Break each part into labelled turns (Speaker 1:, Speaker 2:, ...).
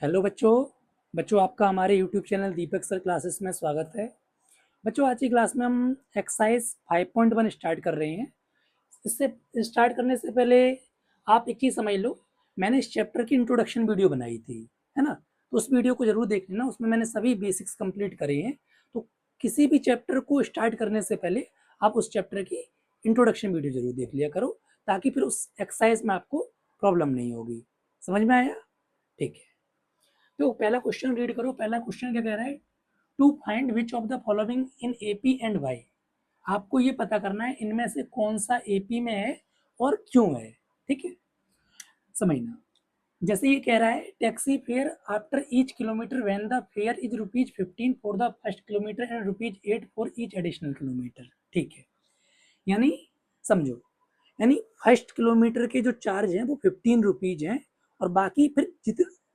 Speaker 1: Hello बच्चों। बच्चों आपका हमारे यूट्यूब चैनल दीपक सर क्लासेस में स्वागत है। बच्चों आज की क्लास में हम एक्सरसाइज 5.1 स्टार्ट कर रहे हैं। इससे स्टार्ट करने से पहले आप एक चीज़ समझ लो। मैंने इस चैप्टर की इंट्रोडक्शन वीडियो बनाई थी, है ना? तो उस वीडियो को जरूर देख लेना, उसमें मैंने सभी बेसिक्स कंप्लीट करे हैं। तो किसी भी चैप्टर को स्टार्ट करने से पहले आप उस चैप्टर की इंट्रोडक्शन वीडियो जरूर देख लिया करो, ताकि फिर उस एक्सरसाइज में आपको प्रॉब्लम नहीं होगी। समझ में आया? ठीक है। तो पहला क्वेश्चन रीड करो। पहला क्वेश्चन क्या कह रहा है? To find which of the following in AP and why. आपको ये पता करना है इनमें से कौन सा एपी में है और क्यों है। ठीक है, समझना। जैसे ये कह रहा है taxi fare after each kilometre when the fair is ₹15 for the first kilometre and ₹8 for each additional kilometre. ठीक है, यानी समझो, यानी फर्स्ट किलोमीटर के जो चार्ज हैं वो ₹15 हैं, और बाकी फिर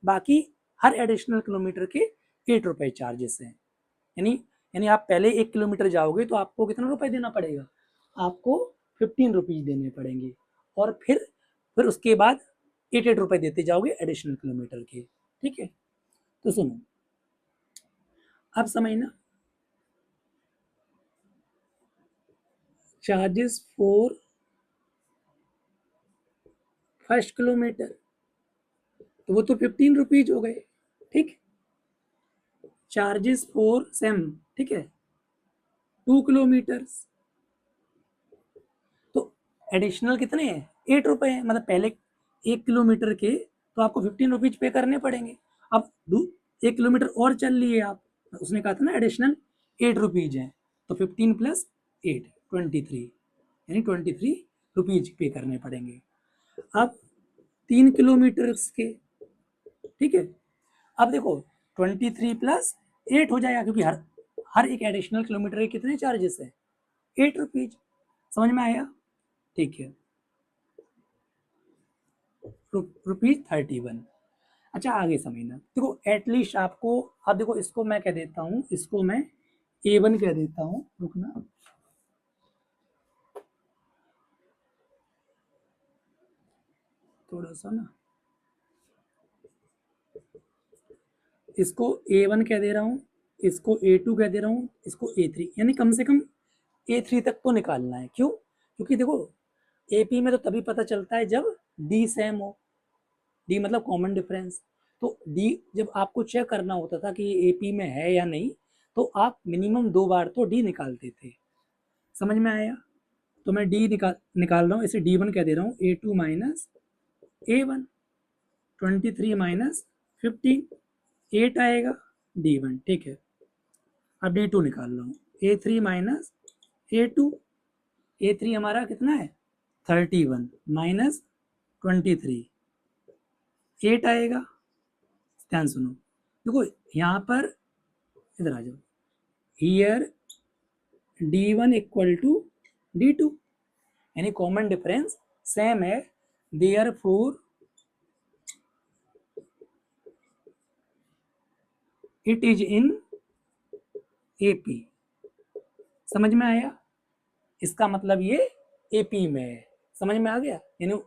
Speaker 1: बाकी हर एडिशनल किलोमीटर के ₹8 चार्जेस हैं। यानी यानी आप पहले 1 किलोमीटर जाओगे तो आपको कितना रुपए देना पड़ेगा? आपको ₹15 देने पड़ेंगे, और फिर उसके बाद ₹8 देते जाओगे एडिशनल किलोमीटर के। ठीक है, तो सुनो, अब समझना। चार्जेस फॉर फर्स्ट किलोमीटर, तो वो तो ₹15 हो गए। ठीक, चार्जेस फॉर सेम, ठीक है, 2 किलोमीटर, तो एडिशनल कितने हैं? ₹8 हैं। मतलब पहले 1 किलोमीटर के तो आपको ₹15 पे करने पड़ेंगे। अब 1 किलोमीटर और चल लिए आप, उसने कहा था ना एडिशनल ₹8 हैं, तो 15 प्लस 8 23, यानी ₹23 पे करने पड़ेंगे। अब 3 किलोमीटर के, ठीक है, अब देखो 23 प्लस 8 हो जाएगा, क्योंकि हर हर एक एडिशनल किलोमीटर के कितने चार्जेस है? ₹8। समझ में आया? ठीक है, ₹31। अच्छा, आगे समझना। देखो एटलीस्ट आपको, अब देखो इसको मैं कह देता हूँ, इसको मैं A1 कह देता हूँ। रुकना, थोड़ा सा ना, इसको A1 कह दे रहा हूँ, इसको A2 कह दे रहा हूँ, इसको A3, यानी कम से कम A3 तक तो निकालना है। क्यों? क्योंकि देखो AP में तो तभी पता चलता है जब D सेम हो। D मतलब कॉमन डिफरेंस। तो D जब आपको चेक करना होता था कि ये AP में है या नहीं, तो आप मिनिमम 2 बार तो D निकालते थे। समझ में आया? तो मैं D निकाल रहा हूँ, इसे D1 कह दे रहा हूँ। A2 माइनस A1, 23 माइनस 15, 8 आएगा D1। ठीक है, अब D2 निकाल रहा हूँ। A3 माइनस A2, A3 हमारा कितना है? 31 माइनस 23, 8 आएगा। ध्यान सुनो, देखो यहाँ पर, इधर आ जाओ, here D1 equal to D2, यानी कॉमन डिफरेंस सेम है, therefore it is in AP। समझ में आया? इसका मतलब ये AP में है। समझ में आ गया? यानी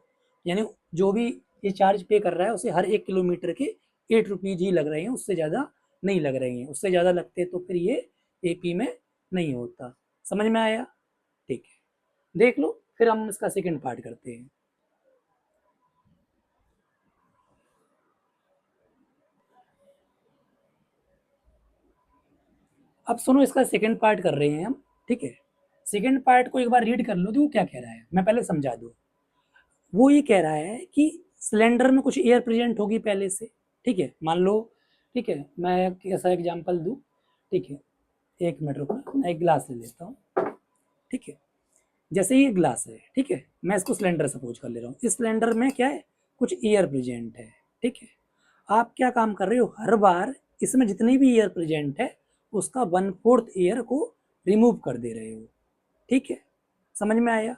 Speaker 1: यानी जो भी ये चार्ज पे कर रहा है उसे हर 1 किलोमीटर के ₹8 ही लग रहे हैं, उससे ज़्यादा नहीं लग रहे हैं। उससे ज़्यादा लगते तो फिर ये AP में नहीं होता। समझ में आया? ठीक है, देख लो, फिर हम इसका सेकंड पार्ट करते हैं। अब सुनो, इसका सेकंड पार्ट कर रहे हैं हम। ठीक है, सेकंड पार्ट को एक बार रीड कर लो तो वो क्या कह रहा है, मैं पहले समझा दूँ। वो ये कह रहा है कि सिलेंडर में कुछ एयर प्रेजेंट होगी पहले से। ठीक है, मान लो, ठीक है, मैं कैसा एग्जांपल दूं। ठीक है, 1 मिनट रुकना, मैं एक ग्लास ले लेता हूँ। ठीक है, जैसे ये ग्लास है, ठीक है, मैं इसको सिलेंडर सपोज कर ले रहा हूँ। इस सिलेंडर में क्या है? कुछ एयर प्रेजेंट है। ठीक है, आप क्या काम कर रहे हो? हर बार इसमें जितनी भी एयर प्रेजेंट है उसका 1/4 एयर को रिमूव कर दे रहे हो। ठीक है, समझ में आया?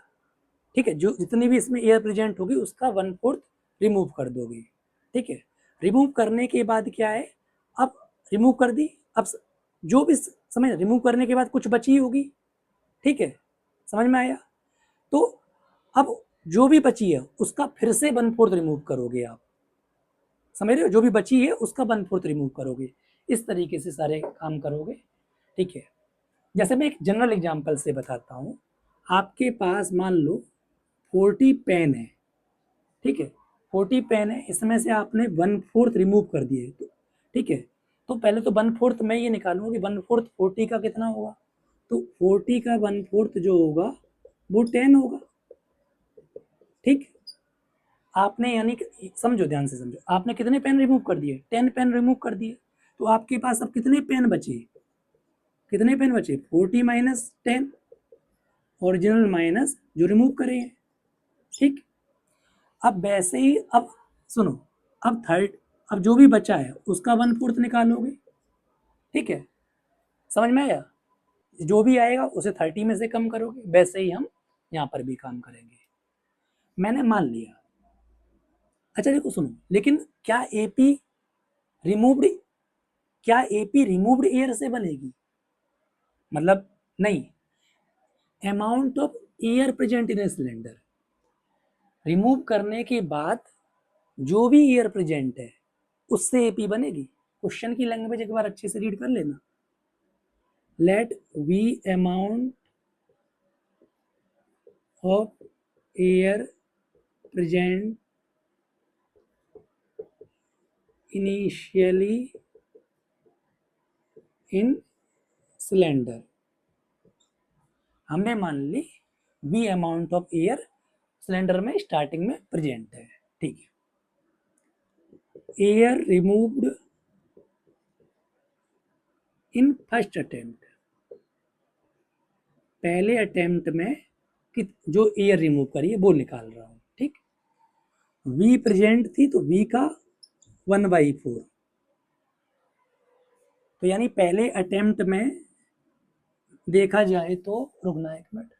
Speaker 1: ठीक है, जो जितनी भी इसमें एयर प्रेजेंट होगी उसका 1/4 रिमूव कर दोगे। ठीक है, रिमूव करने के बाद क्या है? अब रिमूव कर दी, अब जो भी समझ, रिमूव करने के बाद कुछ बची होगी। ठीक है, समझ में आया? तो अब जो भी बची है उसका फिर से 1/4 रिमूव करोगे आप। समझ रहे हो, जो भी बची है उसका 1/4 रिमूव करोगे, इस तरीके से सारे काम करोगे। ठीक है, जैसे मैं एक जनरल एग्जांपल से बताता हूँ। आपके पास मान लो 40 पेन है, ठीक है, 40 पेन है, इसमें से आपने 1/4 रिमूव कर दिए, तो ठीक है, तो पहले तो 1/4 मैं ये निकालूंगा कि 1/4 40 का कितना होगा, तो 40 का 1/4 जो होगा वो 10 होगा। ठीक, आपने यानी कि समझो, ध्यान से समझो, आपने कितने पेन रिमूव कर दिए, 10 पेन रिमूव कर दिए, तो आपके पास अब कितने पेन बचे, कितने पेन बचे, 40 माइनस 10, ओरिजिनल माइनस जो रिमूव करे हैं। ठीक, अब वैसे ही, अब सुनो, अब थर्ड, अब जो भी बचा है उसका 1/4 निकालोगे। ठीक है, समझ में आया, जो भी आएगा उसे 30 में से कम करोगे, वैसे ही हम यहाँ पर भी काम करेंगे। मैंने मान लिया। अच्छा देखो सुनो, लेकिन क्या एपी रिमूव्ड, क्या एपी रिमूव्ड एयर से बनेगी, मतलब नहीं, amount of air present in a cylinder, remove करने के बाद जो भी एयर प्रेजेंट है उससे एपी बनेगी। क्वेश्चन की लैंग्वेज एक बार अच्छे से रीड कर लेना। Let V amount of air present initially in cylinder, हमने मान ली V amount of air cylinder में स्टार्टिंग में प्रेजेंट है। ठीक है, air removed in first attempt, पहले अटेम्प्ट में कि जो एयर रिमूव करी है वो निकाल रहा हूं। ठीक, वी प्रेजेंट थी तो वी का 1/4, तो यानी पहले अटेम्प्ट में देखा जाए तो, रुकना एक मिनट,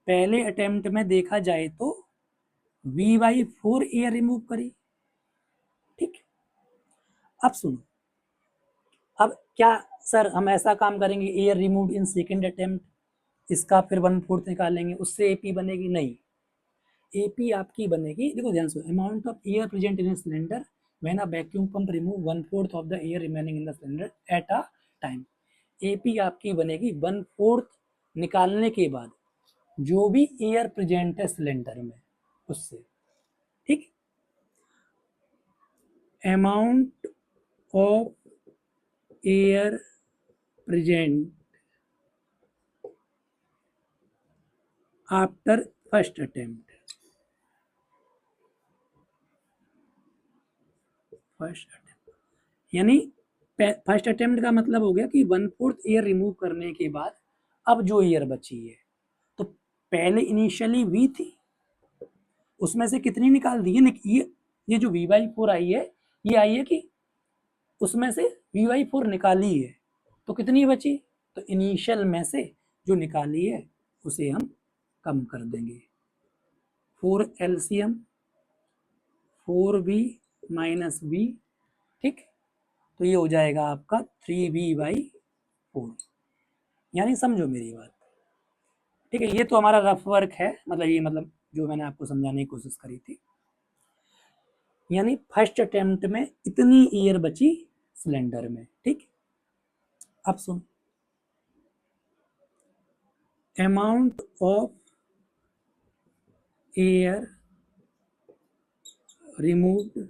Speaker 1: पहले अटेम्प्ट में देखा जाए तो V/4 एयर रिमूव करी। ठीक, अब सुनो, अब क्या सर हम ऐसा काम करेंगे, air remove in second attempt, इसका फिर 1/4 निकालेंगे, उससे एपी बनेगी, नहीं, एपी आपकी बनेगी, देखो ध्यान से, amount of air present in cylinder when a vacuum pump remove 1/4 of the air remaining in the cylinder at a time, AP आपकी बनेगी 1/4 निकालने के बाद जो भी एयर प्रेजेंट है सिलेंडर में उससे। ठीक, amount of air present after first attempt, first attempt यानी फर्स्ट अटेम्प्ट का मतलब हो गया कि 1/4 एयर रिमूव करने के बाद अब जो एयर बची है, तो पहले इनिशियली वी थी, उसमें से कितनी निकाल दी है, ये जो V/4 आई है, ये आई है कि उसमें से V/4 निकाली है, तो कितनी बची, तो इनिशियल में से जो निकाली है उसे हम कम कर देंगे, 4 LCM 4V माइनस V। ठीक, तो ये हो जाएगा आपका 3V/4, यानी समझो मेरी बात। ठीक है, ये तो हमारा रफ वर्क है, मतलब ये मतलब जो मैंने आपको समझाने की कोशिश करी थी, यानी फर्स्ट अटेम्प्ट में इतनी एयर बची सिलेंडर में। ठीक, अब सुन, amount of air removed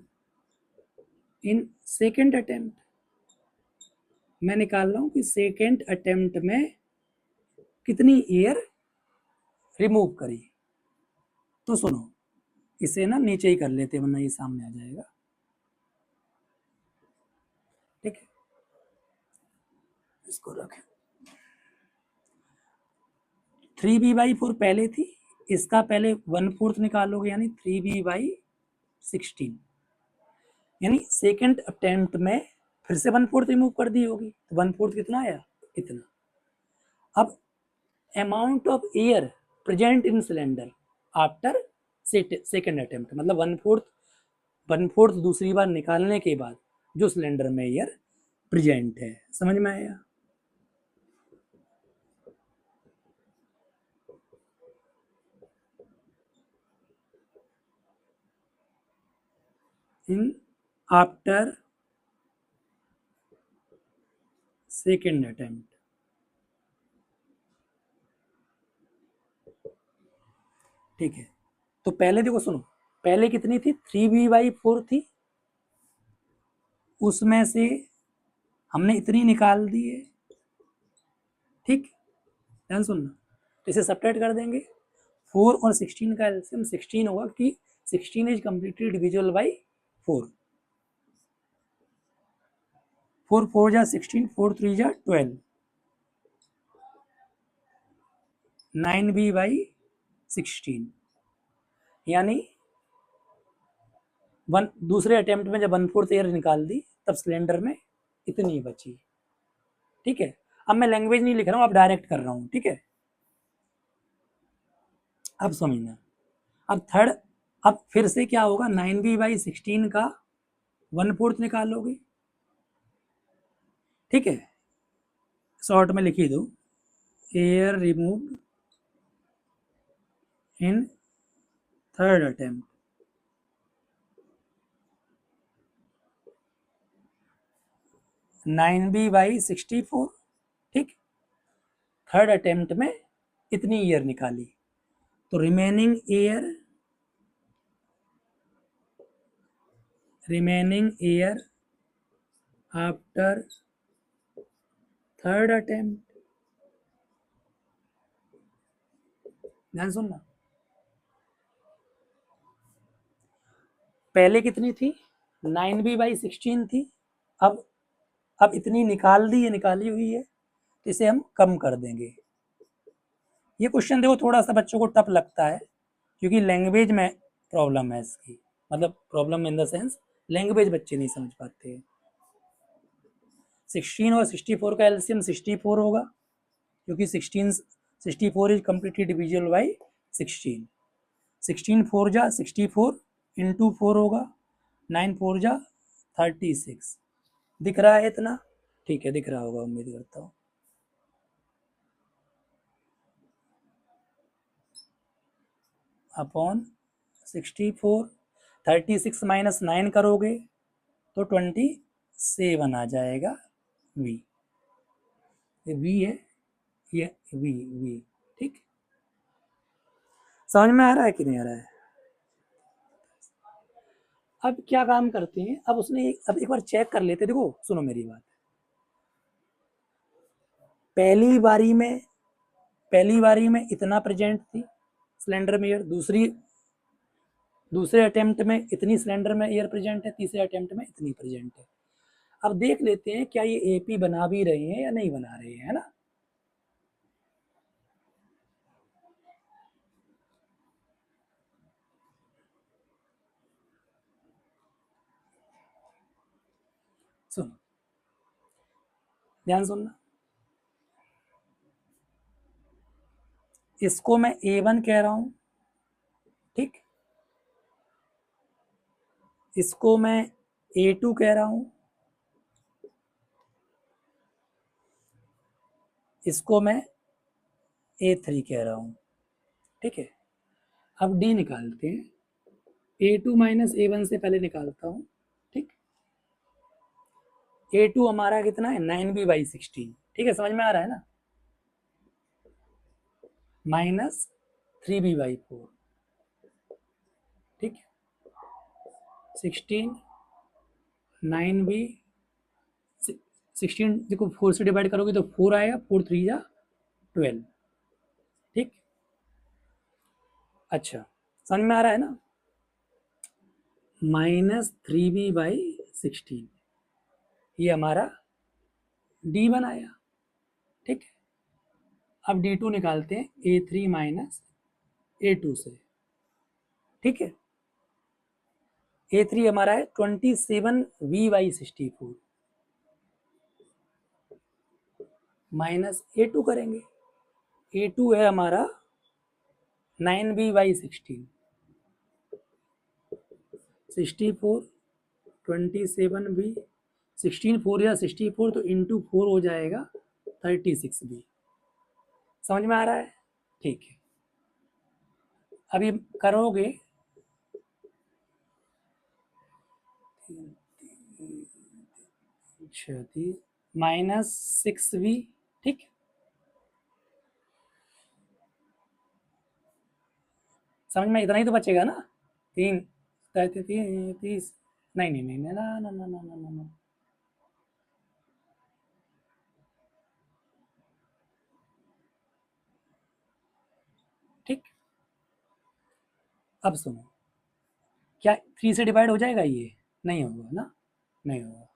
Speaker 1: in second attempt, मैं निकाल रहा हूं कि सेकेंड अटेम्प्ट में कितनी एयर रिमूव करी। तो सुनो, इसे ना नीचे ही कर लेते वरना ये सामने आ जाएगा। ठीक है, इसको रखें, 3V/4 पहले थी, इसका पहले 1/4 निकालोगे यानी 3V/16, यानी सेकेंड अटेम्प्ट में फिर से 1/4 रिमूव कर दी होगी, तो 1/4 कितना आया, इतना। अब amount of air present in cylinder after second attempt, मतलब 1/4 दूसरी बार निकालने के बाद जो सिलेंडर में एयर प्रेजेंट है, समझ में आया। In after second attempt. ठीक है, तो पहले देखो सुनो, पहले कितनी थी, 3b/4 थी, उसमें से हमने इतनी निकाल दी है। ठीक, ध्यान सुनना, तो इसे सब्ट्रैक्ट कर देंगे। 4 और 16 का एलसीएम 16 होगा कि 16 इज कम्प्लीटली डिविजिबल बाई 4। 4 4 जा 16, 4 3 जा 12, 9b/16, यानी दूसरे अटेम्प्ट में जब 1/4 एयर निकाल दी तब सिलेंडर में इतनी बची। ठीक है, अब मैं लैंग्वेज नहीं लिख रहा हूं, अब डायरेक्ट कर रहा हूं। ठीक है, अब समझना। अब थर्ड, अब फिर से क्या होगा, 9b/16 का 1/4 निकालोगे। ठीक है, शॉर्ट में लिखी दो, air remove in third attempt, 9b/64। ठीक, थर्ड अटेम्प्ट में इतनी एयर निकाली, तो remaining air after third attempt. ध्यान सुनना, पहले कितनी थी, 9b/16 थी, अब इतनी निकाल दी है, निकाली हुई है, तो इसे हम कम कर देंगे। ये क्वेश्चन देखो थोड़ा सा बच्चों को टफ लगता है, क्योंकि लैंग्वेज में प्रॉब्लम है इसकी, मतलब problem in the sense language बच्चे नहीं समझ पाते हैं। 16 और 64 का एलसीएम 64 होगा, क्योंकि 64 इज कम्प्लीटली डिविजिबल बाई 16। 16 4 जा 64 इंटू 4 होगा, 9 4 जा 36। दिख रहा है इतना? ठीक है, दिख रहा होगा, उम्मीद करता हूँ। अपॉन 64, 36 माइनस 9 करोगे तो 27 आ जाएगा v। ये v है, ये v। ठीक, समझ में आ रहा है कि नहीं आ रहा है? अब क्या काम करते हैं, अब उसने अब एक बार चेक कर लेते। देखो सुनो मेरी बात, पहली बारी में इतना प्रेजेंट थी सिलेंडर में एयर, दूसरे अटेम्प्ट में इतनी सिलेंडर में एयर प्रेजेंट है, तीसरे अटेम्प्ट में इतनी प्रेजेंट है। अब देख लेते हैं क्या ये एपी बना भी रहे हैं या नहीं बना रहे हैं, है ना। सुनो, ध्यान सुनना, इसको मैं A1 कह रहा हूं। ठीक, इसको मैं A2 कह रहा हूं, इसको मैं A3 कह रहा हूं। ठीक है, अब डी निकालते हैं। A2 माइनस A1 से पहले निकालता हूं। ठीक, A2 हमारा कितना है, 9b/16। ठीक है, समझ में आ रहा है ना, माइनस 3b/4। ठीक है, 16 9b, 16 देखो 4 से डिवाइड करोगे तो 4 आएगा, 4 3 जा 12। ठीक, अच्छा, समझ में आ रहा है ना, -3b/16 ये हमारा डी बनाया। ठीक है, अब D2 निकालते हैं A3 माइनस A2 से। ठीक है, A3 हमारा है 27v/64 माइनस A2 करेंगे, A2 है हमारा 9b/16, 64 27b, 16 4 या 64 तो इंटू 4 हो जाएगा 36b। समझ में आ रहा है? ठीक है, अभी करोगे -6v, ठीक। समझ में इतना ही तो बचेगा ना। 3 30, नहीं नहीं नहीं, ना ना ना ना ना ना ना, ठीक। अब सुनो, क्या 3 से डिवाइड हो जाएगा ये? नहीं होगा ना, नहीं होगा।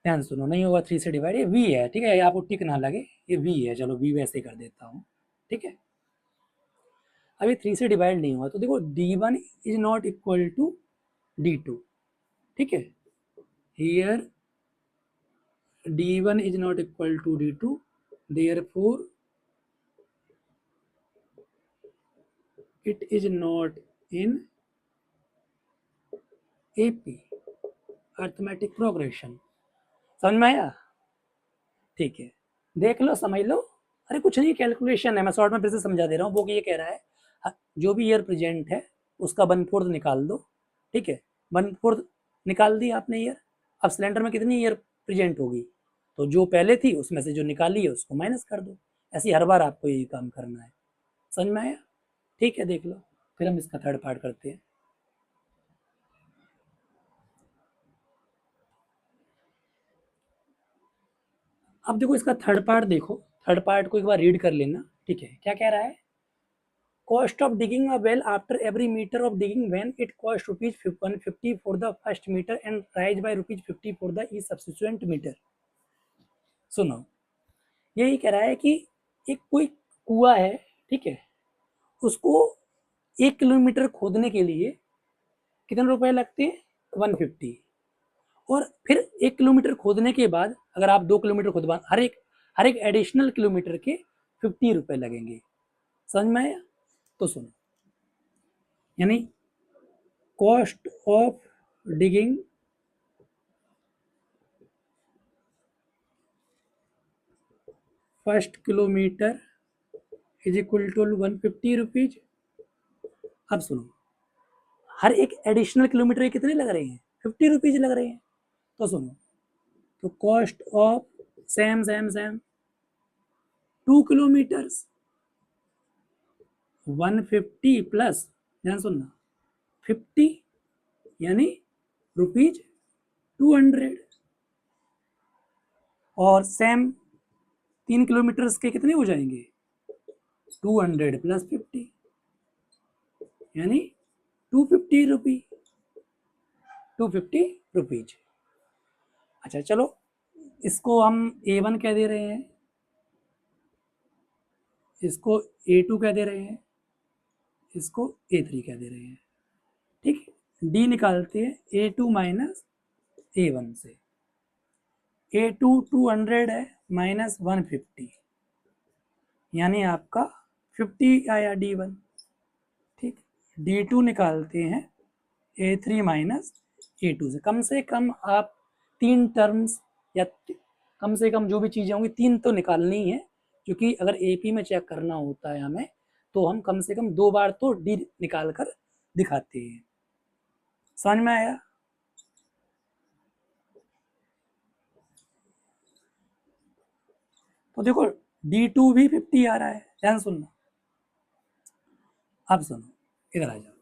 Speaker 1: ध्यान सुनो, नहीं होगा 3 से डिवाइड, ये v है, ठीक है, आपको टिक ना लगे, ये v है, चलो v वैसे कर देता हूँ, ठीक है। अभी 3 से डिवाइड नहीं हुआ तो देखो d1 is not equal to d2, ठीक है। Here d1 is not equal to d2, therefore it is not in AP, arithmetic progression. समझ में आया? ठीक है, देख लो, समझ लो। अरे कुछ नहीं, कैलकुलेशन है, मैं शॉर्ट में फिर से समझा दे रहा हूँ। वो ये कह रहा है जो भी ईयर प्रेजेंट है उसका 1/4 निकाल दो, ठीक है। 1/4 निकाल दी आपने ईयर। अब सिलेंडर में कितनी ईयर प्रेजेंट होगी, तो जो पहले थी उसमें से जो निकाली है उसको माइनस कर दो। ऐसे हर बार आपको यही काम करना है। समझ में आया? ठीक है, देख लो। फिर हम इसका थर्ड पार्ट करते हैं। अब देखो इसका थर्ड पार्ट देखो, थर्ड पार्ट को एक बार रीड कर लेना, ठीक है। क्या कह रहा है? Cost of digging a well after every meter of digging when it cost rupees 150 for the first meter and rise by rupees 50 for the each subsequent meter। सुनो, यही कह रहा है कि एक कोई कुआं है, ठीक है, उसको 1 किलोमीटर खोदने के लिए कितने रुपए लगते हैं? 150। और फिर 1 किलोमीटर खोदने के बाद अगर आप 2 किलोमीटर खुदवा, हर एक एडिशनल किलोमीटर के 50 रुपए लगेंगे। समझ में आया? तो सुनो, यानी cost of digging first kilometre is equal to 150 rupees. अब सुनो, हर एक एडिशनल किलोमीटर के कितने लग रहे हैं? 50 रुपीज लग रहे हैं। तो सुनो, तो cost of same same same 2 kilometres 150 plus, ध्यान सुनना, 50 यानी रुपीज 200। और सेम 3 किलोमीटर्स के कितने हो जाएंगे? 200 प्लस 50 यानी 250 रुपी, 250 रुपीज। अच्छा चलो, इसको हम A1 कह दे रहे हैं, इसको A2 कह दे रहे हैं, इसको A3 कह दे रहे हैं, ठीक है। डी निकालते हैं A2 माइनस A1 से। A2 200 है माइनस 150 यानी आपका 50 आया D1, ठीक। D2 निकालते हैं A3 माइनस A2 से कम आप 3 टर्म्स या कम से कम जो भी चीज़ें होंगी 3 तो निकालनी ही है, क्योंकि अगर AP में चेक करना होता है हमें तो हम कम से कम 2 बार तो D निकाल कर दिखाते हैं। समझ में आया? तो देखो D2 भी 50 आ रहा है, ध्यान सुनना। अब सुनो, इधर आ जाओ।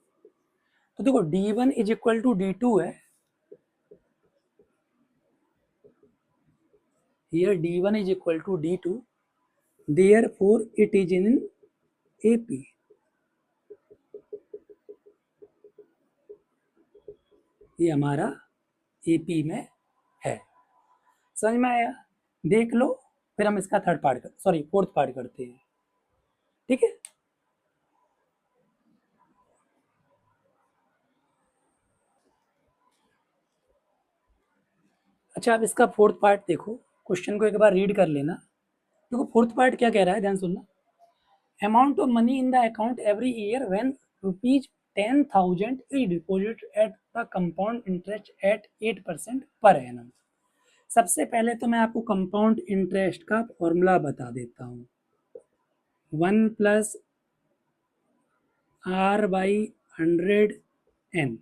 Speaker 1: तो देखो D1 is equal to D2 है, here D1 is equal to D2, therefore it is in AP। ये हमारा AP में है। समझ में आया? देख लो, फिर हम इसका third part sorry fourth part करते हैं, ठीक है। अच्छा, अब इसका फोर्थ पार्ट देखो, क्वेश्चन को एक बार रीड कर लेना। देखो फोर्थ पार्ट क्या कह रहा है, ध्यान सुनना। Amount of money in the account every year when rupees 10,000 is deposit at the compound interest eight 8% per annum. सबसे पहले तो मैं आपको कंपाउंड इंटरेस्ट का फॉर्मूला बता देता हूँ। 1 प्लस R बाई 100 N,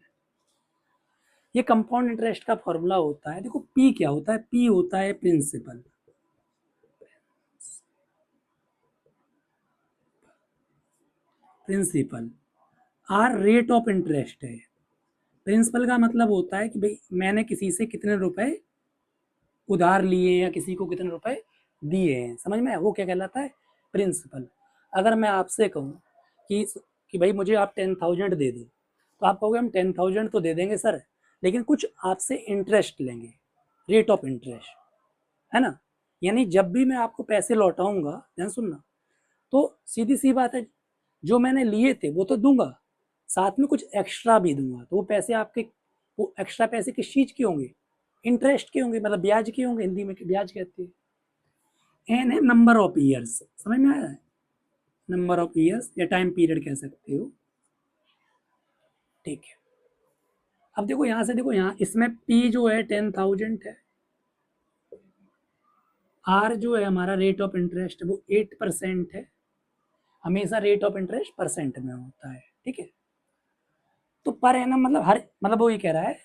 Speaker 1: ये कंपाउंड इंटरेस्ट का फॉर्मूला होता है। देखो पी क्या होता है, पी होता है principal, principal, R rate of interest है। प्रिंसिपल का मतलब होता है कि भाई मैंने किसी से कितने रुपए उधार लिए या किसी को कितने रुपए दिए हैं, समझ में, वो क्या कहलाता है, प्रिंसिपल। अगर मैं आपसे कहूँ कि भाई मुझे आप 10,000 दे दो, तो आप कहोगे हम 10,000 तो दे देंगे सर, लेकिन कुछ आपसे इंटरेस्ट लेंगे, रेट ऑफ इंटरेस्ट, है ना। यानी जब भी मैं आपको पैसे लौटाऊंगा, ध्यान सुनना, तो सीधी सी बात है, जो मैंने लिए थे वो तो दूंगा, साथ में कुछ एक्स्ट्रा भी दूंगा। तो वो पैसे आपके, वो एक्स्ट्रा पैसे किस चीज के होंगे, इंटरेस्ट के होंगे, मतलब ब्याज के होंगे, हिंदी में ब्याज कहते हैं। एन है नंबर ऑफ ईयर्स, समझ में आया है, नंबर ऑफ ईयर्स या टाइम पीरियड कह सकते हो, ठीक है। अब देखो यहां से, देखो यहाँ इसमें पी जो है 10,000 है, आर जो है हमारा रेट ऑफ इंटरेस्ट वो 8% है, हमेशा रेट ऑफ इंटरेस्ट परसेंट में होता है, ठीक है। तो पर एनम मतलब हर, मतलब वो ये कह रहा है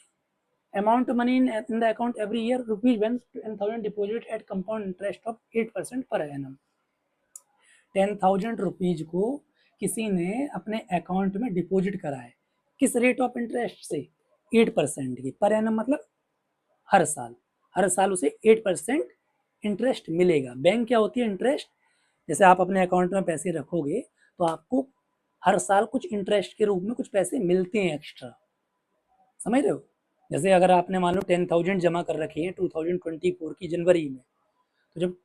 Speaker 1: amount money in the account every year rupees when 10,000 deposit at compound interest of 8% per annum। 10,000 rupees को किसी ने अपने अकाउंट में डिपॉजिट करा है, किस रेट ऑफ इंटरेस्ट से, 8% की, पर एनम मतलब हर साल, हर साल उसे 8% इंटरेस्ट मिलेगा। बैंक क्या होती है, इंटरेस्ट, जैसे आप अपने अकाउंट में पैसे रखोगे तो आपको हर साल कुछ इंटरेस्ट के रूप में कुछ पैसे मिलते हैं एक्स्ट्रा, समझ रहे हो। जैसे अगर आपने मान लो 10,000 जमा कर रखे हैं 2024 की जनवरी में, तो जब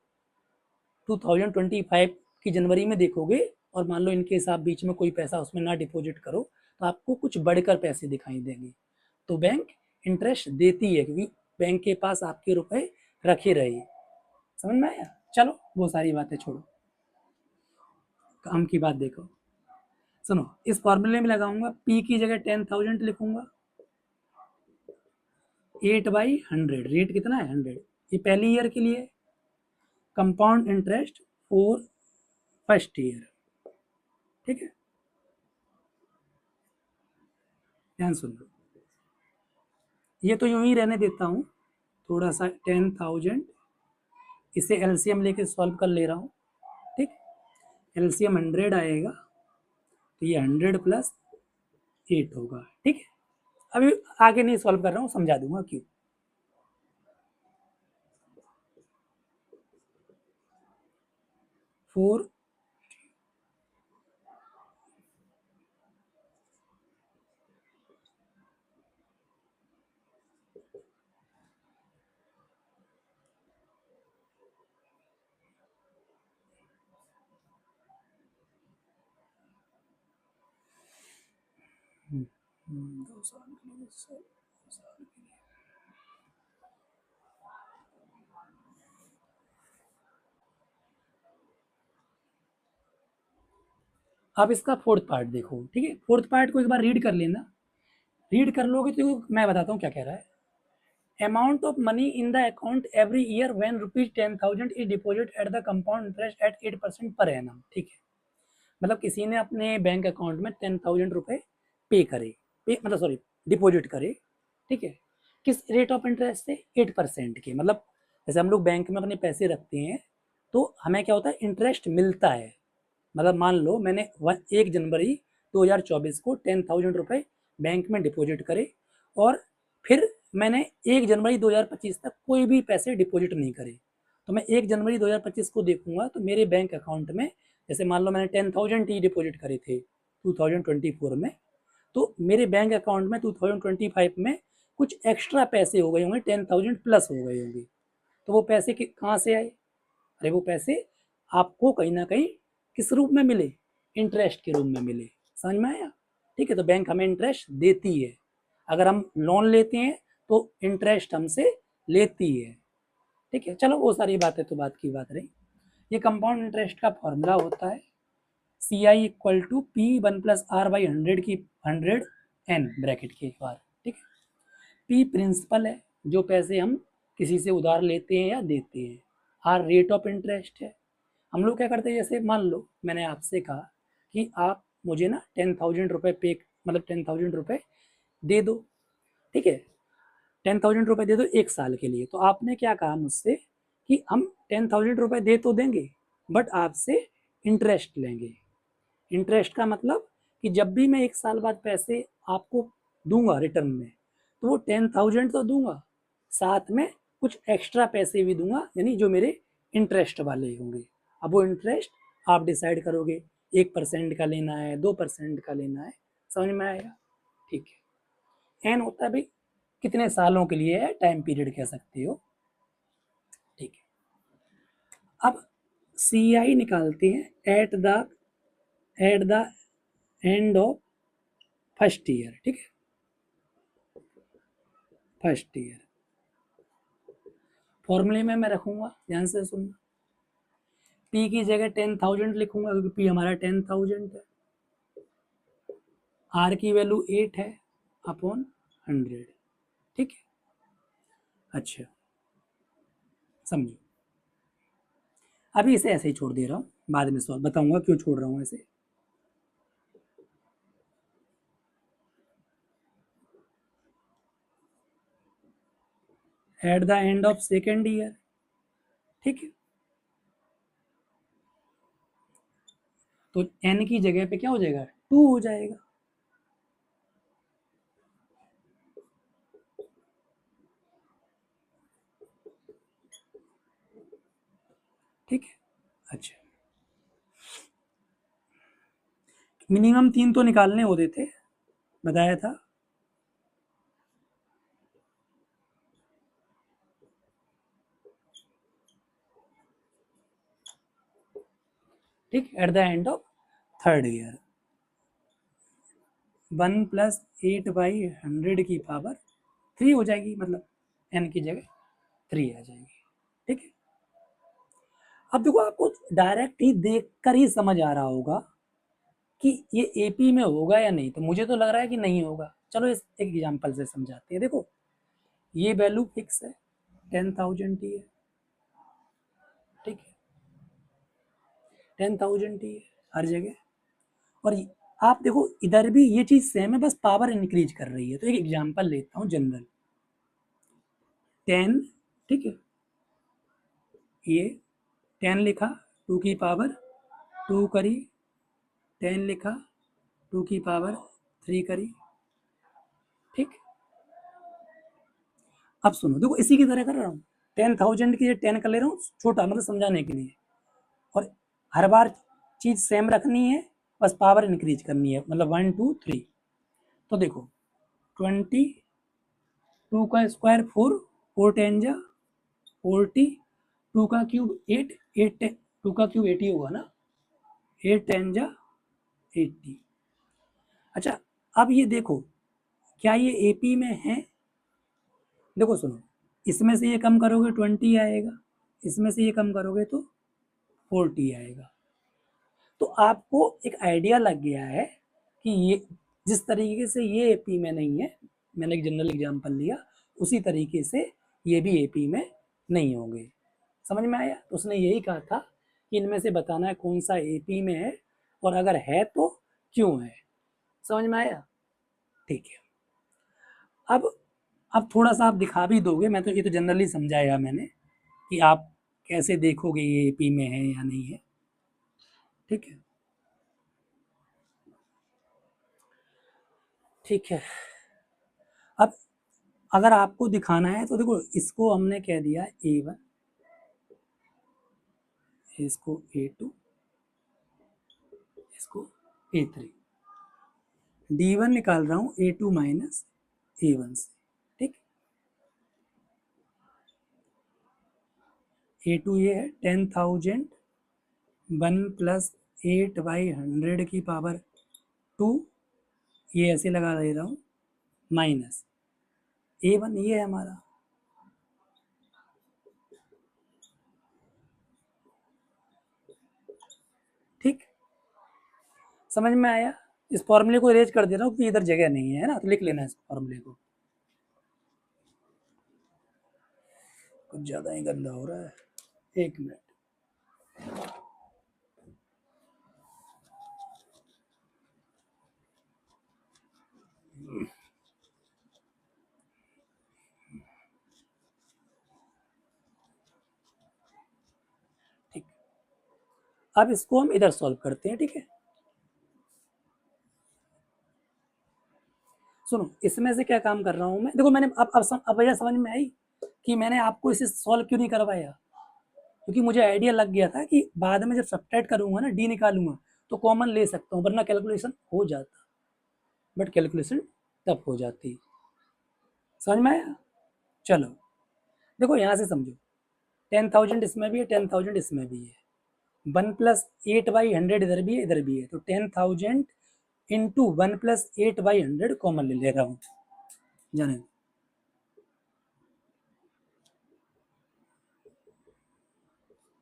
Speaker 1: 2025 की जनवरी में देखोगे और मान लो इनके साथ बीच में कोई पैसा उसमें ना डिपॉजिट करो, तो आपको कुछ बढ़कर पैसे दिखाई देंगे। तो बैंक इंटरेस्ट देती है क्योंकि बैंक के पास आपके रुपए रखे रहे, समझ में आया। चलो वो सारी बातें छोड़ो, काम की बात देखो। सुनो, इस फॉर्मूले में लगाऊंगा, पी की जगह 10,000 लिखूंगा, 8/100, रेट कितना है 100, ये पहली ईयर के लिए, compound interest for first year, ठीक है। ध्यान सुन लो, ये तो यूं ही रहने देता हूँ, थोड़ा सा 10,000 इसे एलसीएम लेके सॉल्व कर ले रहा हूँ, ठीक। एलसीएम 100 आएगा, तो ये 100 प्लस 8 होगा, ठीक है। अभी आगे नहीं सॉल्व कर रहा हूँ, समझा दूंगा क्यों। फोर, दो साल के लिए, अब इसका फोर्थ पार्ट देखो, ठीक है। फोर्थ पार्ट को एक बार रीड कर लेना, रीड कर लोगे तो मैं बताता हूँ क्या कह रहा है। Amount of money in the account every year when rupees 10,000 is deposit at the compound interest eight 8% per annum, ठीक है। मतलब किसी ने अपने बैंक अकाउंट में 10,000 रुपए पे करे, पे मतलब सॉरी डिपॉजिट करे, ठीक है, किस रेट ऑफ इंटरेस्ट से, 8% के। मतलब जैसे हम लोग बैंक में अपने पैसे रखते हैं तो हमें क्या होता है, इंटरेस्ट मिलता है। मतलब मान लो मैंने 1 जनवरी 2024 को 10,000 रुपए बैंक में डिपॉजिट करे, और फिर मैंने 1 जनवरी 2025 तक कोई भी पैसे डिपॉजिट नहीं करे, तो मैं 1 जनवरी 2025 को देखूंगा तो मेरे बैंक अकाउंट में, जैसे मान लो मैंने 10,000 ही डिपॉजिट करे थे 2024 में, तो मेरे बैंक अकाउंट में 2025 में कुछ एक्स्ट्रा पैसे हो गए होंगे, 10,000 प्लस हो गए होंगे। तो वो पैसे कहाँ से आए, अरे वो पैसे आपको कहीं ना कहीं किस रूप में मिले, इंटरेस्ट के रूप में मिले, समझ में आया। ठीक है, तो बैंक हमें इंटरेस्ट देती है, अगर हम लोन लेते हैं तो इंटरेस्ट हमसे लेती है, ठीक है। चलो वो सारी बातें तो बात की बात रही। ये कंपाउंड इंटरेस्ट का फॉर्मूला होता है सी I equal to P 1+r/100 की 100 n ब्रैकेट के बार, ठीक है। पी प्रिंसिपल है, जो पैसे हम किसी से उधार लेते हैं या देते हैं। आर रेट ऑफ इंटरेस्ट है। हम लोग क्या करते हैं, जैसे मान लो मैंने आपसे कहा कि आप मुझे ना 10,000 रुपये पे, मतलब 10,000 रुपये दे दो, ठीक है। 10,000 रुपये दे दो 1 साल के लिए। तो आपने क्या कहा मुझसे कि हम 10,000 रुपये दे तो देंगे बट आपसे इंटरेस्ट लेंगे। इंटरेस्ट का मतलब कि जब भी मैं 1 साल बाद पैसे आपको दूंगा रिटर्न में, तो वो 10,000 तो दूंगा, साथ में कुछ एक्स्ट्रा पैसे भी दूंगा, यानी जो मेरे इंटरेस्ट वाले होंगे। अब वो इंटरेस्ट आप डिसाइड करोगे, 1% का लेना है, 2% का लेना है, समझ में आएगा? ठीक है। एन होता है भाई कितने सालों के लिए है, टाइम पीरियड कह सकते हो। ठीक है। अब सी आई निकालते हैं at the end of first year. ठीक है, फर्स्ट ईयर फॉर्मूले में मैं रखूंगा, ध्यान से सुनना। पी की जगह 10,000 लिखूंगा क्योंकि पी हमारा 10,000 है। आर की वैल्यू 8 है अपॉन 100। ठीक है, अच्छा समझो। अभी इसे ऐसे ही छोड़ दे रहा हूँ, बाद में सॉल्व बताऊंगा क्यों छोड़ रहा हूँ ऐसे। At the end of second year. ठीक है, तो एन की जगह पे क्या हो जाएगा, 2 हो जाएगा। ठीक है, अच्छा मिनिमम 3 तो निकालने होते थे, बताया था। ठीक, at the end of third year 1+8/100 की पावर 3 हो जाएगी, मतलब एन की जगह 3 आ जाएगी। ठीक है, अब देखो आपको डायरेक्ट ही देख कर ही समझ आ रहा होगा कि ये एपी में होगा या नहीं, तो मुझे तो लग रहा है कि नहीं होगा। चलो इस एक एग्जांपल से समझाते हैं। देखो ये वैल्यू फिक्स है, 10,000 ही है। ठीक है, 10,000 ही है हर जगह। और आप देखो इधर भी ये चीज सेम है, बस पावर इंक्रीज कर रही है। तो एक एग्जांपल लेता हूँ जनरल, 10। ठीक है, ये 10 लिखा, 2 की पावर 2 करी, 10 लिखा, 2 की पावर 3 करी। ठीक, अब सुनो, देखो इसी की तरह कर रहा हूँ, 10,000 की 10 कर ले रहा हूँ, छोटा मतलब समझाने के लिए। और हर बार चीज सेम रखनी है, बस पावर इंक्रीज करनी है, मतलब 1 2 3। तो देखो 20, 2 का स्क्वायर 4, 4 10 जा 40, 2 का क्यूब 8, 8 2 का क्यूब 80 होगा ना, 8 10 जा 80। अच्छा अब ये देखो, क्या ये एपी में है? देखो सुनो, इसमें से ये कम करोगे 20 आएगा, इसमें से ये कम करोगे तो 40 आएगा। तो आपको एक आइडिया लग गया है कि ये जिस तरीके से ये एपी में नहीं है, मैंने एक जनरल एग्जांपल लिया, उसी तरीके से ये भी एपी में नहीं होंगे। समझ में आया? तो उसने यही कहा था कि इनमें से बताना है कौन सा एपी में है, और अगर है तो क्यों है। समझ में आया? ठीक है। अब अब थोड़ा सा आप दिखा भी दोगे, मैं तो ये तो जनरली समझाया मैंने कि आप कैसे देखोगे ये एपी में है या नहीं है। ठीक है, ठीक है। अब अगर आपको दिखाना है तो देखो, इसको हमने कह दिया A1, इसको A2, इसको A3। D1 निकाल रहा हूँ A2 माइनस A1 से। ठीक, A2 ये है 10,000, 1+8/100 की पावर 2, ये ऐसे लगा दे रहा हूँ, माइनस A1 ये है हमारा। ठीक, समझ में आया? इस फॉर्मूले को इरेज कर दे रहा हूँ कि इधर जगह नहीं है ना, तो लिख लेना इस फॉर्मूले को। कुछ ज़्यादा ही गंदा हो रहा है, 1 मिनट। अब इसको हम इधर सॉल्व करते हैं, ठीक है। सुनो, इसमें से क्या काम कर रहा हूं मैं, देखो मैंने अब वजह समझ में आई कि मैंने आपको इसे सॉल्व क्यों नहीं करवाया, क्योंकि मुझे आइडिया लग गया था कि बाद में जब सब्ट्रैक्ट करूंगा ना, डी निकालूंगा तो कॉमन ले सकता हूँ, वरना कैलकुलेशन हो जाता, बट कैलकुलेशन तब हो जाती। समझ में आया? चलो देखो यहाँ से समझो, 10,000 इसमें भी है, 10,000 इसमें भी है, 1+8/100 इधर भी है, इधर भी है, तो 10,000 इंटू 1+8/100 कॉमन ले ले रहा हूँ, जाने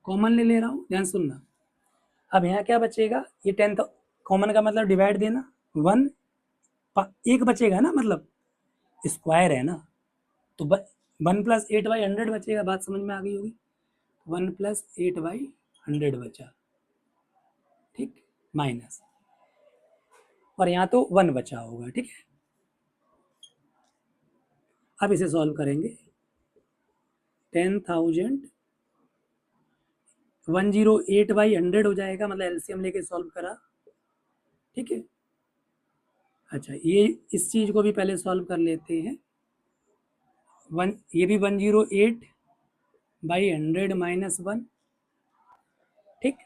Speaker 1: कॉमन ले रहा हूँ, ध्यान सुनना। अब यहाँ क्या बचेगा, ये 10 कॉमन का मतलब डिवाइड देना, 1 एक बचेगा ना, मतलब स्क्वायर है ना, तो 1+8/100 बचेगा, बात समझ में आ गई होगी। 1+8/100 बचा, ठीक, माइनस, और यहाँ तो 1 बचा होगा, ठीक है। अब इसे सॉल्व करेंगे, 10,000 108/100 हो जाएगा, मतलब एलसीएम लेके सॉल्व करा, ठीक है। अच्छा, ये इस चीज को भी पहले सॉल्व कर लेते हैं, ये भी 108/100 -1, ठीक।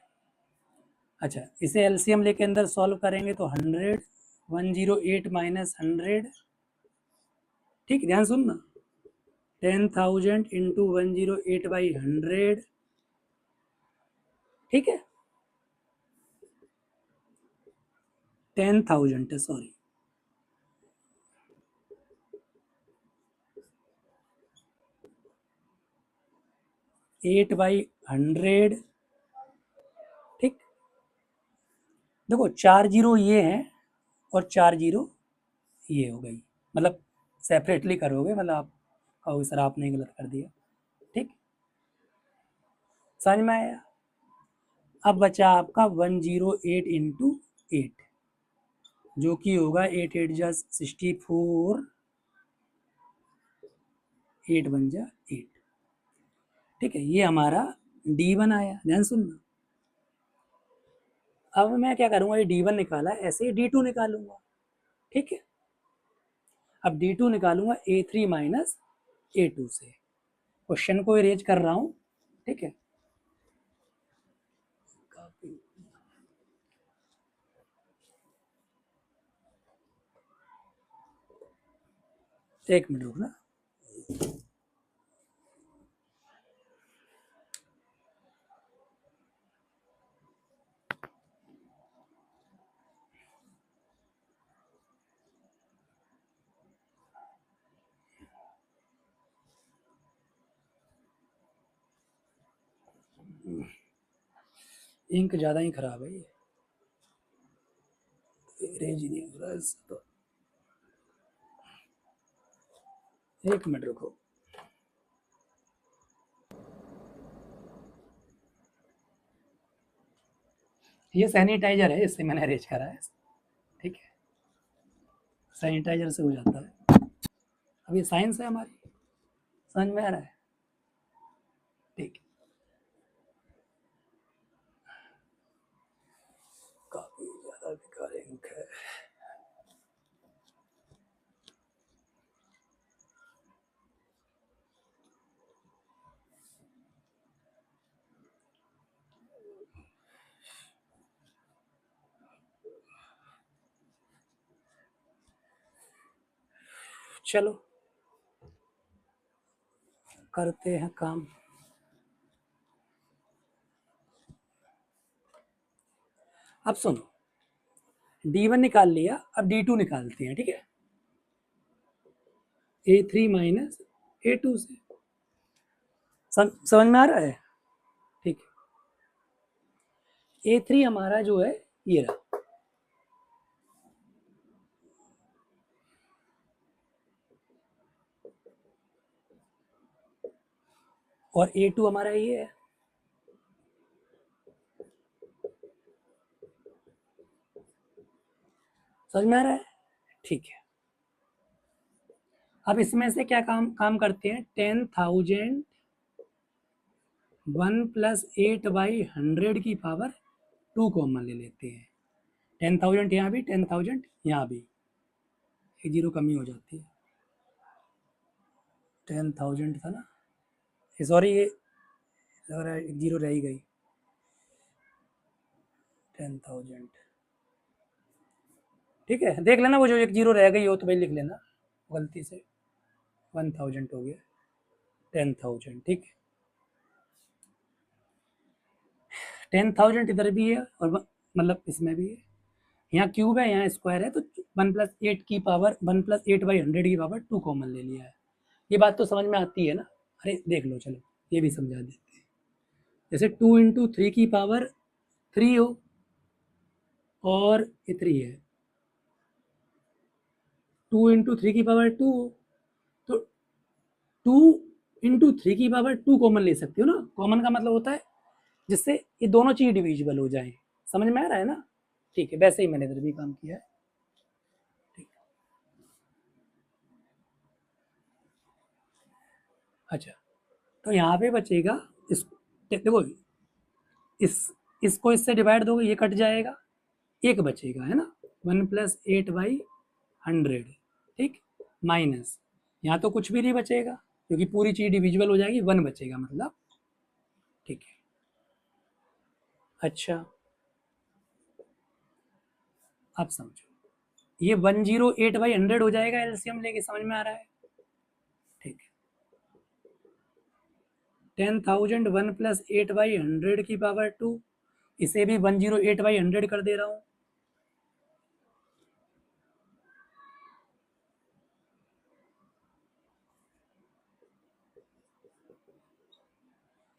Speaker 1: अच्छा, इसे एलसीएम लेके अंदर सॉल्व करेंगे तो 100, 108 -100, ठीक, ध्यान सुनना, 10,000 इंटू 108/100, ठीक है, 10,000 है, सॉरी, 8/100, ठीक। देखो 4 जीरो ये है और 4 जीरो ये हो गई, मतलब सेपरेटली करोगे, मतलब आप कहोगे सर आपने गलत कर दिया, ठीक, समझ में आया। अब बचा आपका 108 इंटू 8, जो कि होगा 8 8 जा 64, 8 1 जा 8, ठीक है, ये हमारा D1 आया, ध्यान सुनना। अब मैं क्या करूंगा, ये D1 निकाला, ऐसे ही D2 निकालूंगा, ठीक है। अब D2 निकालूंगा A3 माइनस A2 से, क्वेश्चन को इरेज कर रहा हूं, ठीक है। एक मिनट रुकना, इंक ज़्यादा ही खराब है ये, इरेज ही नहीं हो रहा है तो, एक मिनट रुको। ये सैनिटाइजर है, इससे मैंने अरेंज करा है, ठीक है, सैनिटाइजर से हो जाता है। अब ये साइंस है हमारी, समझ में आ रहा है, ठीक, काफी ज्यादा बेकार इंक है। चलो करते हैं काम। अब सुनो, D1 निकाल लिया, अब D2 निकालते हैं, ठीक है, A3 माइनस A2 से, समझ में आ रहा है, ठीक है। A3 हमारा जो है ये रहा, और A2 हमारा ये है, समझ में आ रहा है, ठीक है। अब इसमें से क्या काम काम करते हैं, 10,000 1+8/100 की पावर 2 कॉमन ले लेते हैं। 10,000 यहाँ भी, 10,000 यहाँ भी, एक जीरो कमी हो जाती है। 10,000 था ना, सॉरी ये लग रहा है एक जीरो रह ही गई। 10,000 ठीक है, देख लेना वो जो एक जीरो रह गई हो तो भाई लिख लेना गलती से। 1,000 हो गया, 10,000 ठीक है। 10,000 इधर भी है और मतलब इसमें भी है, यहाँ क्यूब है यहाँ स्क्वायर है, तो 1+8 की पावर 1+8/100 की पावर 2 कॉमन ले लिया है। ये बात तो समझ में आती है ना? अरे देख लो, चलो ये भी समझा देते हैं। जैसे 2 × 3 की पावर 3 हो और ये 3 है, 2 × 3 की पावर 2 हो तो 2 × 3 की पावर 2 कॉमन ले सकते हो ना। कॉमन का मतलब होता है जिससे ये दोनों चीज डिविजिबल हो जाए। समझ में आ रहा है ना? ठीक है, वैसे ही मैंने इधर भी काम किया है। ठीक, अच्छा तो यहाँ पे बचेगा इस, देखो इस इसको इससे डिवाइड दोगे ये कट जाएगा, एक बचेगा है ना, 1+8/100 ठीक, माइनस यहाँ तो कुछ भी नहीं बचेगा क्योंकि पूरी चीज डिविजिबल हो जाएगी, 1 बचेगा मतलब। ठीक है, अच्छा अब समझो, ये 108/100 हो जाएगा एलसीएम लेके, समझ में आ रहा है? ठीक है, 10,000 1+8/100 की पावर 2, इसे भी 108/100 कर दे रहा हूँ।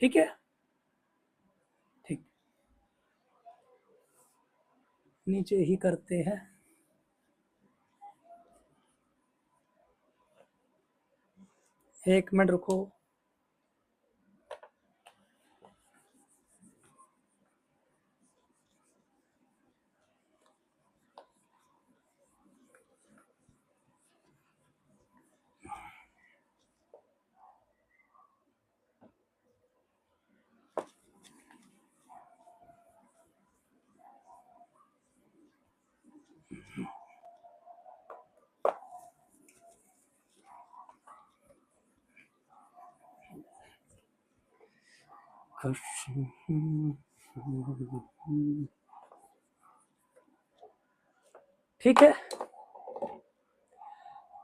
Speaker 1: ठीक है, ठीक, नीचे ही करते हैं। एक मिनट रुको, ठीक है,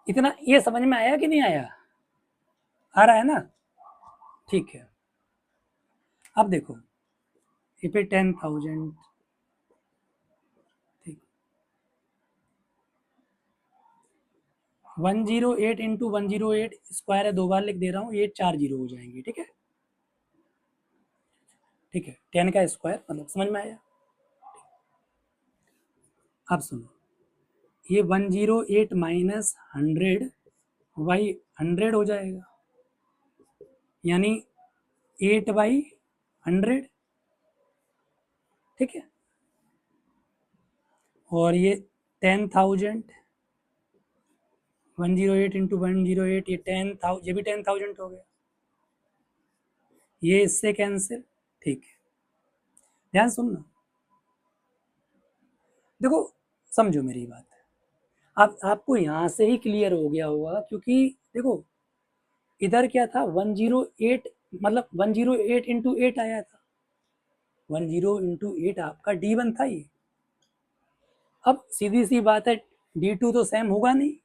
Speaker 1: इतना ये समझ में आया कि नहीं आया? आ रहा है ना? ठीक है, अब देखो ये पे 10,000 ठीक, 108 × 108 स्क्वायर है, दो बार लिख दे रहा हूँ, ये 4 जीरो हो जाएंगे। ठीक है, ठीक है, 10 का स्क्वायर मतलब, समझ में आया? अब सुनो, ये 108 माइनस 100/100 हो जाएगा, यानी 8/100। ठीक है, और ये 10,000 108 × 108, ये 10,000, ये भी 10,000 हो गया, ये इससे कैंसिल। ठीक है, ध्यान सुनना, देखो समझो मेरी बात, अब आपको यहां से ही क्लियर हो गया होगा क्योंकि देखो इधर क्या था, 108 मतलब 108 × 8 आया था, 10 × 8 आपका D1 था ये। अब सीधी सी बात है, D2 तो सेम होगा नहीं,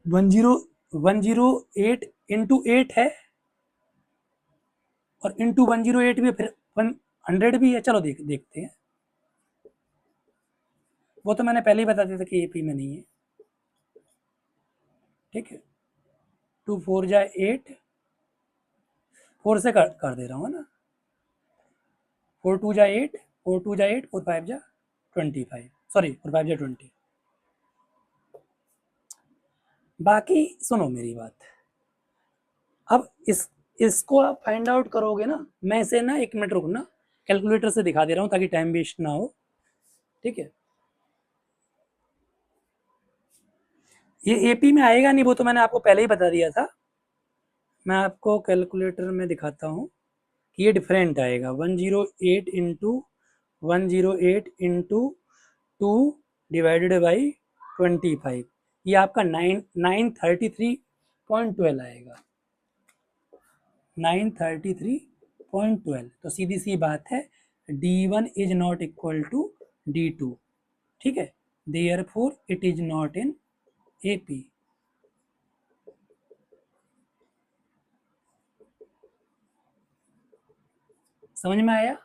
Speaker 1: 108 × 8 है और इंटू 108 भी, फिर 100 भी है। चलो देखते हैं, वो तो मैंने पहले ही बता दिया था कि एपी में नहीं है। ठीक है, 2 4 जा 8, 4 से कर दे रहा हूँ ना, 4 2 जा 8, 4 2 जा 8, 4 5 जा 25, सॉरी 4 5 जा 20। बाकी सुनो मेरी बात, अब इसको आप फाइंड आउट करोगे ना, मैं इसे ना, एक मिनट रुकना, कैलकुलेटर से दिखा दे रहा हूँ ताकि टाइम वेस्ट ना हो। ठीक है, ये एपी में आएगा नहीं, वो तो मैंने आपको पहले ही बता दिया था। मैं आपको कैलकुलेटर में दिखाता हूँ ये डिफरेंट आएगा 108 इंटू 2 डिवाइडेड बाई 25, ये आपका 933.12 आएगा, 933.12। तो सीधी सी बात है D1 is not equal to D2, ठीक है, therefore it is not in AP। समझ में आया?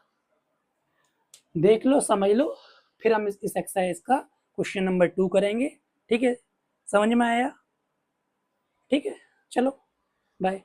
Speaker 1: देख लो, समझ लो, फिर हम इस एक्सरसाइज का क्वेश्चन नंबर 2 करेंगे, ठीक है? समझ में आया? ठीक है, चलो बाय।